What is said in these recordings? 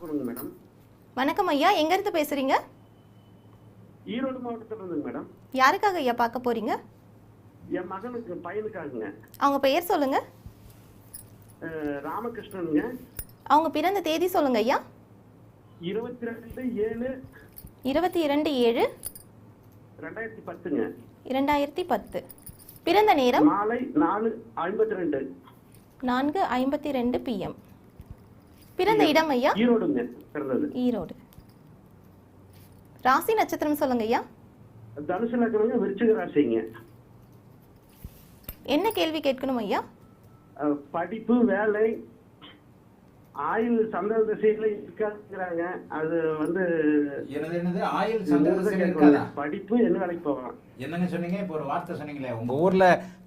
பார்க்கணுங்க மேடம். வணக்கம் ஐயா, எங்கேருந்து பேசுகிறீங்க? ஈரோடு மாவட்டத்தில் இருந்துங்க மேடம். யாருக்காக ஐயா பார்க்க போகிறீங்க? என் மகனுக்கு பையனுக்காகுங்க. அவங்க பெயர் சொல்லுங்கள். ராமகிருஷ்ணனுங்க. அவங்க பிறந்த தேதி சொல்லுங்க ஐயா. 22/7 22/7/2010ங்க. 2010. பிறந்த நேரம் மாலை 4:52 4:52 PM. பிறந்த இடம் ஐயா? ஈரோடுங்க. பிறந்தது ஈரோடு. ராசி நட்சத்திரம் சொல்லுங்க ஐயா. தனுசு லக்னங்க, விருச்சிக ராசிங்க. என்ன கேள்வி கேட்கணும் ஐயா? படிப்பு, வேலை, ஆயுள் சந்திர திசையில இருக்காங்க. அது வந்து என்னது ஆயுள் சந்திர திசையில இருக்காதா? படிப்பு என்ன வேலைக்கு போகலாம்? என்னங்க சொன்னீங்க? இப்போ ஒரு வார்த்தை சொன்னீங்களே, உங்க ஊர்ல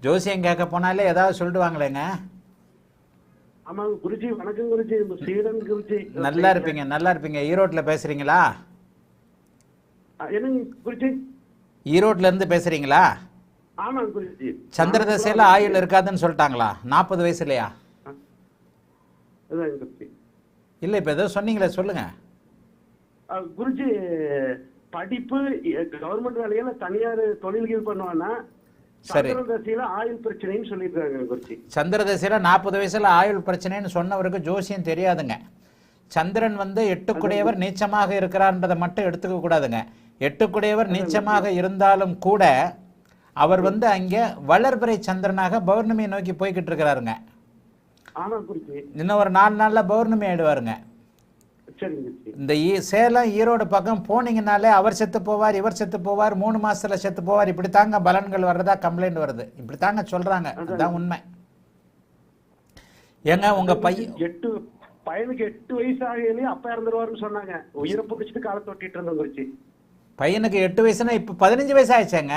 ஜோசியம் கேட்க போனாலே ஏதாவது சொல்லிடுவாங்களேங்க. ஆமாங்க குருஜி. வணக்கம் குருஜி. சீடன் குருஜி. நல்லா இருப்பீங்க, நல்லா இருப்பீங்க. ஈரோட்ல பேசுறீங்களா? என்னங்க குருஜி? ஈரோட்ல இருந்து பேசுறீங்களா? ஆமாங்க குருஜி. சந்திர திசையில ஆயுள் இருக்காதுன்னு சொல்லிட்டாங்களா 40 வயசுலயா? இல்ல இப்ப ஏதோ சொன்னீங்களே, சொல்லுங்க குருஜி. படிப்பு, கவர்மெண்ட் வேலையில தனியார் தொழில்கள் பண்ணுவானா? சரி. சந்திர தசையில ஆயுள் பிரச்சனைன்னு சொல்லிருக்காங்க குருஜி. சந்திர திசையில 40 வயசுல ஆயுள் பிரச்சனைன்னு சொன்னவருக்கு ஜோசியம் தெரியாதுங்க. சந்திரன் வந்து 8 நீச்சமாக இருக்கிறார்ன்றதை மட்டும் எடுத்துக்க கூடாதுங்க. 8 நீச்சமாக இருந்தாலும் கூட அவர் வந்து அங்கே வளர்பிறை சந்திரனாக பௌர்ணமியை நோக்கி போய்கிட்டு இருக்கிறாருங்க. இன்னும் ஒரு 4 நாள்ல பௌர்ணமி ஆயிடுவாருங்க. இந்த சேலம் ஈரோடு பக்கம் போனீங்கன்னாலே அவர் செத்து போவார், இவர் செத்து போவார், 3 மாசத்துல செத்து போவார், இப்படி தாங்க பலன்கள் வர்றதா கம்ப்ளைண்ட் வருது. இப்படி தாங்க சொல்றாங்க. அதுதான் உண்மை. ஏங்க உங்க பையனுக்கு 8 வயசு ஆகையிலே அப்பா இறந்துருவாருன்னு சொன்னாங்க. உயிரை பிடிச்சிட்டு காலை தொட்டிட்டு இருந்தோம் குருஜி. பையனுக்கு 8 வயசுனா இப்ப 15 வயசு ஆயிடுச்சாங்க.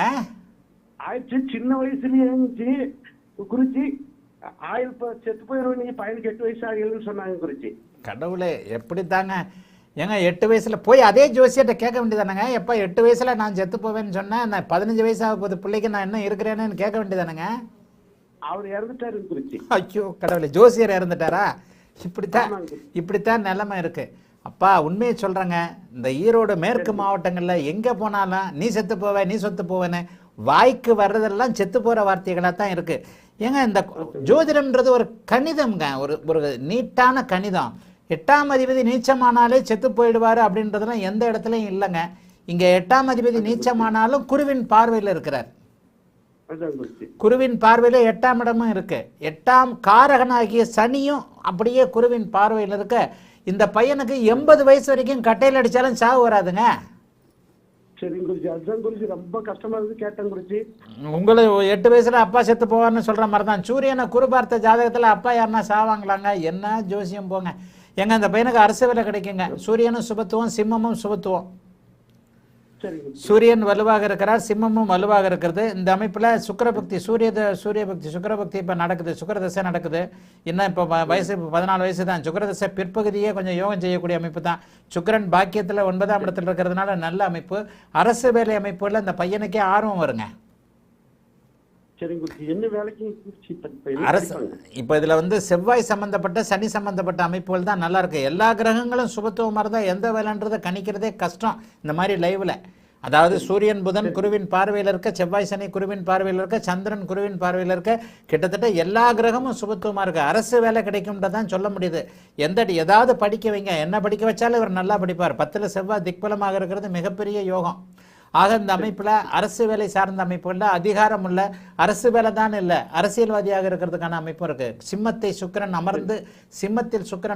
ஆயிடுச்சு. சின்ன வயசுலயே இருந்துச்சு குருஜி. ஆயுள் செத்து போயிடுவோம். நீங்க பையனுக்கு 8 வயசு ஆகலன்னு சொன்னாங்க குருஜி. கடவுளே, எப்படி தாங்க. ஏங்க 8 வயசுல போய் அதே ஜோசியத்தை கேட்க வேண்டியதானங்க. எப்ப 8 வயசுல நான் செத்து போவேன்னு சொன்னேன், நான் 15 வயசாக போகுது பிள்ளைக்கு நான் என்ன இருக்கிறேன்னு கேட்க வேண்டியதானங்க. அவர் இறந்துட்டாரு குருஜி. ஐயோ கடவுளே, ஜோசியர் இறந்துட்டாரா? இப்படித்தான் நிலைமை இருக்கு. அப்பா உண்மையை சொல்றேங்க. இந்த ஈரோடு மேற்கு மாவட்டங்கள்ல எங்க போனாலும் நீ செத்து போவ, நீ சொத்து போவேன்னு வாய்க்கு வர்றதெல்லாம் செத்து போற வார்த்தைகளா தான் இருக்கு. ஏங்க இந்த ஜோதிடம்ன்றது ஒரு கணிதம்ங்க, ஒரு நீட்டான கணிதம். 8ஆம் அதிபதி நீச்சமானாலே செத்து போயிடுவாரு அப்படின்றதுலாம் எந்த இடத்துலையும் இல்லைங்க. இங்க 8ஆம் அதிபதி நீச்சமானாலும் குருவின் பார்வையில் இருக்கிறார். குருவின் பார்வையில 8ஆம் இடமும் இருக்கு. 8ஆம் காரகனாகிய சனியும் அப்படியே குருவின் பார்வையில் இருக்க இந்த பையனுக்கு 80 வயசு வரைக்கும் கட்டையில் அடிச்சாலும் சாவு வராதுங்க. ரொம்ப கஷ்டமா இருக்கு கேட்டேன் குருஜி. உங்களுக்கு 8 வயசுல அப்பா செத்து போவார்னு சொல்ற மாதிரி தான் சூரியனை குரு பார்த்த ஜாதகத்துல அப்பா யாருன்னா சாவாங்களாங்க? என்ன ஜோசியம் போங்க. எங்க அந்த பையனுக்கு அரசு வேலை கிடைக்குங்க. சூரியனும் சுபத்துவம், சிம்மமும் சுபத்துவம். சூரியன் வலுவாக இருக்கிறார், சிம்மமும் வலுவாக இருக்கிறது. இந்த அமைப்புல சுக்கிரபக்தி, சூரியபக்தி சுக்கிரபக்தி இப்ப நடக்குது. சுக்கிரதசை நடக்குது. இன்னும் இப்போ வயசு 14 வயசு தான். சுக்கிரதசை பிற்பகுதியே கொஞ்சம் யோகம் செய்யக்கூடிய அமைப்பு தான். சுக்கிரன் பாக்கியத்துல 9ஆம் இடத்துல இருக்கிறதுனால நல்ல அமைப்பு. அரசு வேலை அமைப்புல இந்த பையனுக்கே ஆர்வம் வருங்க. அரசு இப்ப இதுல வந்து செவ்வாய் சம்பந்தப்பட்ட, சனி சம்பந்தப்பட்ட அமைப்புகள் தான் நல்லா இருக்கு. எல்லா கிரகங்களும் சுபத்துவமா இருந்தா எந்த வேலைன்றதை கணிக்கிறதே கஷ்டம் இந்த மாதிரி லைவ்ல. அதாவது சூரியன் புதன் குருவின் பார்வையில் இருக்க, செவ்வாய் சனி குருவின் பார்வையில் இருக்க, சந்திரன் குருவின் பார்வையில் இருக்க, கிட்டத்தட்ட எல்லா கிரகமும் சுபத்துவமா இருக்கு. அரசு வேலை கிடைக்கும்ன்றதான் சொல்ல முடியுது. ஏதாவது படிக்க வைங்க, என்ன படிக்க வச்சாலும் இவர் நல்லா படிப்பார். 10ல் செவ்வாய் திக்பலமாக இருக்கிறது மிகப்பெரிய யோகம். ஆக இந்த அமைப்புல அரசு வேலை சார்ந்த அமைப்புல அதிகாரம் உள்ள அரசு வேலை தான் இல்லை, அரசியல்வாதியாக இருக்கிறதுக்கான அமைப்பும் இருக்கு. சிம்மத்தில் சுக்கிரன்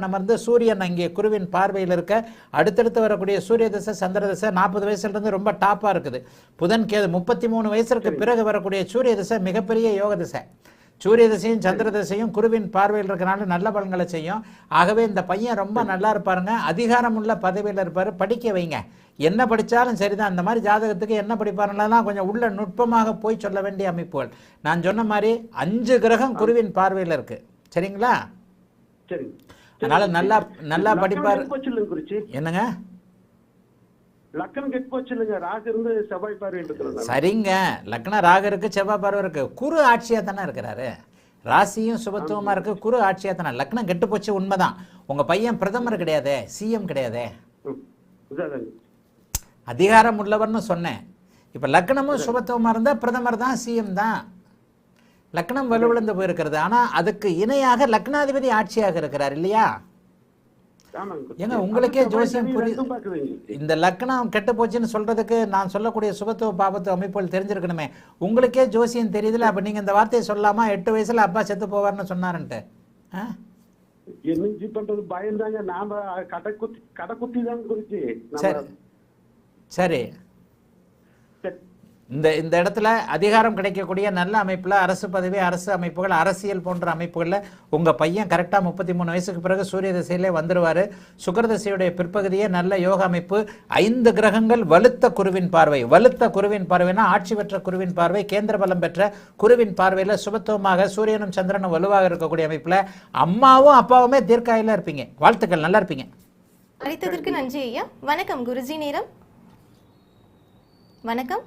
அமர்ந்து சூரியன் அங்கே குருவின் பார்வையில் இருக்க, அடுத்தடுத்து வரக்கூடிய சூரிய தசை சந்திர தசை 40 வயசுல இருந்து ரொம்ப டாப்பா இருக்குது. புதன் கேது 33 வயசுக்கு பிறகு வரக்கூடிய சூரிய தசை மிகப்பெரிய யோக தசை. சூரிய தசையும் சந்திர தசையும் குருவின் பார்வையில் இருக்கிறனால நல்ல பலன்களை செய்யும். ஆகவே இந்த பையன் ரொம்ப நல்லா இருப்பாருங்க. அதிகாரம் உள்ள பதவியில் இருப்பாரு. படிக்க வைங்க. என்ன படித்தாலும் சரிதான். இந்த மாதிரி ஜாதகத்துக்கு என்ன படிப்பாருலாம் கொஞ்சம் உள்ள நுட்பமாக போய் சொல்ல வேண்டிய அமைப்புகள். நான் சொன்ன மாதிரி 5 கிரகம் குருவின் பார்வையில் இருக்கு. சரிங்களா? அதனால நல்லா படிப்பார். என்னங்க லக்னம் கெட்டு போச்சு இல்லைங்க. ராகு இருந்து செவ்வாய் பார்வை. சரிங்க, லக்னம் ராகு இருக்கு, செவ்வாய் பார்வை இருக்கு. குரு ஆட்சியா தானே இருக்கிறாரு. ராசியும் சுபத்துவமா இருக்கு, குரு ஆட்சியாத்தன, லக்னம் கெட்டு போச்சு உண்மைதான். உங்க பையன் பிரதமர் கிடையாதே, சிஎம் கிடையாதே, இதாதாங்க. அதிகாரம் உள்ளவர்னு சொன்னேன். இப்ப லக்னமும் சுபத்துவமா இருந்தா பிரதமர் தான், சிஎம் தான். லக்னம் வலுவிழந்து போயிருக்கிறது. ஆனா அதுக்கு இணையாக லக்னாதிபதி ஆட்சியாக இருக்கிறார் இல்லையா? ஆமாங்க குருஜி. ஏங்க உங்களுக்கே அது ஜோசியம் செவ்வாய் புரியுது. ரெண்டும் பார்க்குதுங்க. இந்த லக்னம் கெட்டு போச்சுன்னு சொல்றதுக்கு நான் சொல்லக்கூடிய சுபத்துவ பாபத்துவ அமைப்புகள் தெரிஞ்சிருக்கணுமே. உங்களுக்கே ஜோசியம் தெரியுதுல, அப்ப நீங்க இந்த வார்த்தையை சொல்லலாமா? 8 வயசுல அப்பா செத்து போவார்னு சொன்னாருன்ட்டு. ஆ? என்ன பண்றது, பயந்தாங்க. நாம கடை குத்தி தாங்க குருஜி. சரி சரி, இந்த இடத்துல அதிகாரம் கிடைக்கக்கூடிய நல்ல அமைப்புல அரசு பதவி, அரசு அமைப்புகள், அரசியல் போன்ற அமைப்புகள்ல உங்க பையன் கரெக்டா 33 வயசுக்கு பிறகு சூரிய திசையிலே வந்துருவாரு. சுக்கிர திசையுடைய பிற்பகுதியே நல்ல யோக அமைப்பு. 5 கிரகங்கள் வலுத்த குருவின் பார்வை. வலுத்த குருவின் பார்வைனா ஆட்சி பெற்ற குருவின் பார்வை, கேந்திர பலம் பெற்ற குருவின் பார்வையில சுபத்துவமாக சூரியனும் சந்திரனும் வலுவாக இருக்கக்கூடிய அமைப்புல அம்மாவும் அப்பாவுமே தீர்க்காயில இருப்பீங்க. வாழ்த்துக்கள், நல்லா இருப்பீங்க. அழைத்ததற்கு நன்றி ஐயா. வணக்கம் குருஜி. நேரம் வணக்கம்.